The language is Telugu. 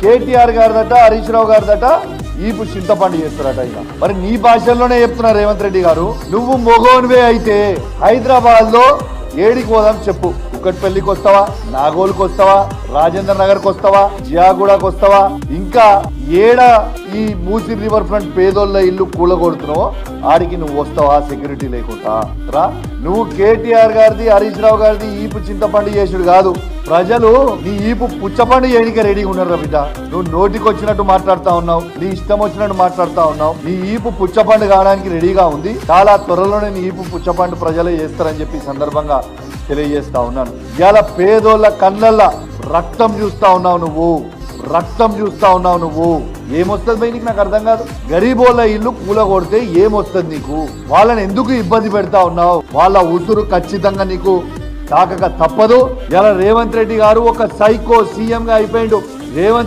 కేటీఆర్ గారిదట, హరీష్ రావు గారిదట ఈపు చింతపండు చేస్తారట. ఇక మరి నీ భాషల్లోనే చెప్తున్నారు రేవంత్ రెడ్డి గారు. నువ్వు మొగోన్వే అయితే హైదరాబాద్ లో ఏడికి పోదాం చెప్పు. కుక్కట్పల్లికి వస్తావా, నాగోల్కి వస్తావా, రాజేంద్ర నగర్కి వస్తావా, జియాగూడకి వస్తావా, ఇంకా ఏడ ఈ మూసీ రివర్ ఫ్రంట్ పేదోళ్ళ ఇల్లు కూలగొడుతున్నావో ఆడికి నువ్వు వస్తావా సెక్యూరిటీ లేకుండా రా. నువ్వు కేటీఆర్ గారిది, హరీష్ రావు గారిది ఈపు చింతపండు చేసుడు కాదు. ప్రజలు నీ ఈపు పుచ్చపండు చేయడానికి రెడీగా ఉన్నారు రా బిడ్డ. నువ్వు నోటికి వచ్చినట్టు మాట్లాడుతా ఉన్నావు, నీ ఇష్టం వచ్చినట్టు మాట్లాడుతా ఉన్నావు. నీ ఈపు పుచ్చపండు కావడానికి రెడీగా ఉంది. చాలా త్వరలోనే నీ ఈపు పుచ్చపండు ప్రజలే చేస్తారని చెప్పి సందర్భంగా తెలియజేస్తా ఉన్నాను. ఇవాళ పేదోళ్ళ కళ్ళల్లో రక్తం చూస్తా ఉన్నావు నువ్వు, రక్తం చూస్తా ఉన్నావు నువ్వు. ఏమొస్తుంది భయ్ నీకు? నాకు అర్థం కాదు. గరీబోళ్ళ ఇల్లు కూలగొడితే ఏమొస్తుంది నీకు? వాళ్ళని ఎందుకు ఇబ్బంది పెడతా ఉన్నావు? వాళ్ళ ఉసురు ఖచ్చితంగా నీకు తాకక తప్పదు. ఇలా రేవంత్ రెడ్డి గారు ఒక సైకో సీఎం గా అయిపోయిండు. రేవంత్